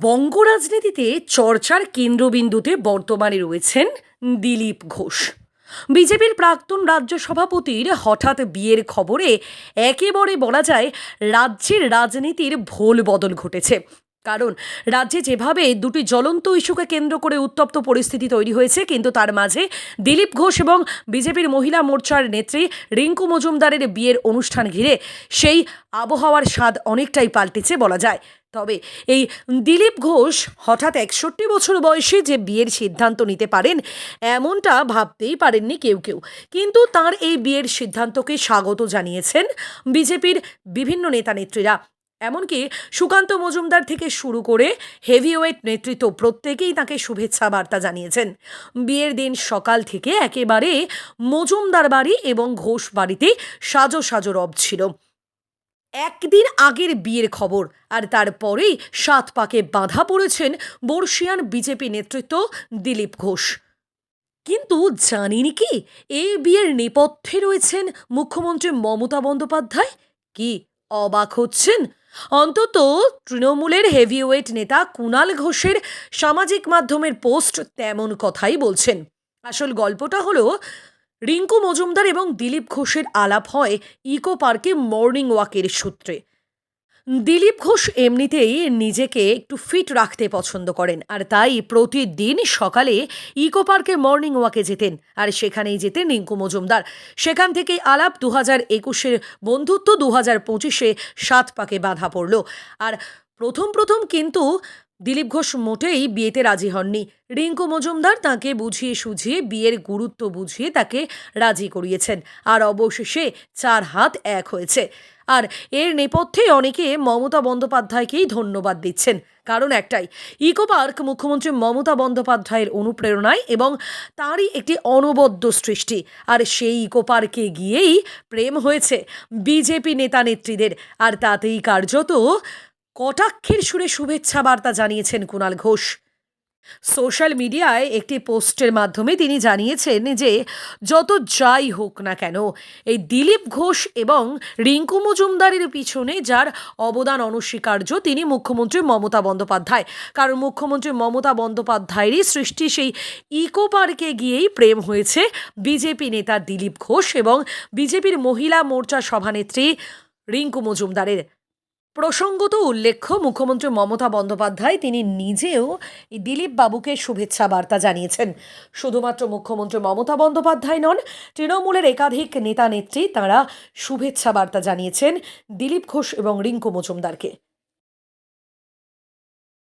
বঙ্গ রাজনীতিতে চর্চার কেন্দ্রবিন্দুতে বর্তমানে রয়েছেন দিলীপ ঘোষ। বিজেপির প্রাক্তন রাজ্য সভাপতির হঠাৎ বিয়ের খবরে একেবারে বলা যায় রাজ্যের রাজনীতির ভোল বদল ঘটেছে। কারণ রাজ্যে যেভাবে দুটি জ্বলন্ত ইস্যুকে কেন্দ্র করে উত্তপ্ত পরিস্থিতি তৈরি হয়েছে, কিন্তু তার মাঝে দিলীপ ঘোষ এবং বিজেপির মহিলা মোর্চার নেত্রী রিঙ্কু মজুমদারের বিয়ের অনুষ্ঠান ঘিরে সেই আবহাওয়ার স্বাদ অনেকটাই পাল্টেছে বলা যায়। তবে এই দিলীপ ঘোষ হঠাৎ ৬১ বছর বয়সে যে বিয়ের সিদ্ধান্ত নিতে পারেন এমনটা ভাবতেই পারেননি কেউ কেউ। কিন্তু তার এই বিয়ের সিদ্ধান্তকে স্বাগত জানিয়েছেন বিজেপির বিভিন্ন নেতা নেত্রীরা। এমনকি সুকান্ত মজুমদার থেকে শুরু করে হেভিওয়েট নেতৃত্ব প্রত্যেকেই তাকে শুভেচ্ছা বার্তা জানিয়েছেন। বিয়ের দিন সকাল থেকে একেবারে মজুমদার বাড়ি এবং ঘোষ বাড়িতে সাজো সাজো রব ছিল। একদিন আগের বিয়ের খবর, আর তারপরেই সাত পাকে বাঁধা পড়েছেন বর্ষিয়ান বিজেপি নেতৃত্ব দিলীপ ঘোষ। কিন্তু জানেন কি, এই বিয়ের নেপথ্যে রয়েছেন মুখ্যমন্ত্রী মমতা বন্দ্যোপাধ্যায়? কি অবাক হচ্ছেন? অন্তত তৃণমূলের হেভিওয়েট নেতা কুণাল ঘোষের সামাজিক মাধ্যমের পোস্ট তেমন কথাই বলছেন। আসল গল্পটা হলো, রিঙ্কু মজুমদার এবং দিলীপ ঘোষের আলাপ হয় ইকো পার্কে মর্নিং ওয়াকের সূত্রে। দিলীপ ঘোষ এমনিতেই নিজেকে একটু ফিট রাখতে পছন্দ করেন, আর তাই প্রতিদিন সকালে ইকো পার্কে মর্নিং ওয়াকে যেতেন, আর সেখানেই যেতেন রিঙ্কু মজুমদার। সেখান থেকেই আলাপ 2021-এর বন্ধুত্ব 2025-এ সাত পাকে বাঁধা পড়ল। আর প্রথম প্রথম কিন্তু দিলীপ ঘোষ মোটেই বিয়েতে রাজি হননি। রিঙ্কু মজুমদার তাকে বুঝিয়ে সুঝিয়ে বিয়ের গুরুত্ব বুঝিয়ে তাকে রাজি করিয়েছেন, আর অবশেষে 4 হাত এক হয়েছে। আর এর নেপথ্যে অনেকে মমতা বন্দ্যোপাধ্যায়কেই ধন্যবাদ দিচ্ছেন। কারণ একটাই, ইকো পার্ক মুখ্যমন্ত্রী মমতা বন্দ্যোপাধ্যায়ের অনুপ্রেরণায় এবং তারই একটি অনবদ্য সৃষ্টি। আর সেই ইকো পার্কে গিয়েই প্রেম হয়েছে বিজেপি নেতা নেত্রীদের, আর তাতেই কার্যত কটাক্ষের সুরে শুভেচ্ছা বার্তা জানিয়েছেন কুণাল ঘোষ। সোশ্যাল মিডিয়ায় একটি পোস্টের মাধ্যমে তিনি জানিয়েছেন যে যত যাই হোক না কেন, এই দিলীপ ঘোষ এবং রিঙ্কু মজুমদারের পিছনে যার অবদান অনস্বীকার্য তিনি মুখ্যমন্ত্রী মমতা বন্দ্যোপাধ্যায়। কারণ মুখ্যমন্ত্রী মমতা বন্দ্যোপাধ্যায়েরই সৃষ্টি সেই ইকো পার্কে গিয়েই প্রেম হয়েছে বিজেপি নেতা দিলীপ ঘোষ এবং বিজেপির মহিলা মোর্চা সভানেত্রী রিঙ্কু মজুমদারের। প্রসঙ্গত উল্লেখ্য, মুখ্যমন্ত্রী মমতা বন্দ্যোপাধ্যায় তিনি নিজেও এই দিলীপ বাবুকে শুভেচ্ছা বার্তা জানিয়েছেন। শুধুমাত্র মুখ্যমন্ত্রী মমতা বন্দ্যোপাধ্যায় নন, তৃণমূলের একাধিক নেতা নেত্রী তাঁরা শুভেচ্ছা বার্তা জানিয়েছেন দিলীপ ঘোষ এবং রিঙ্কু মজুমদারকে।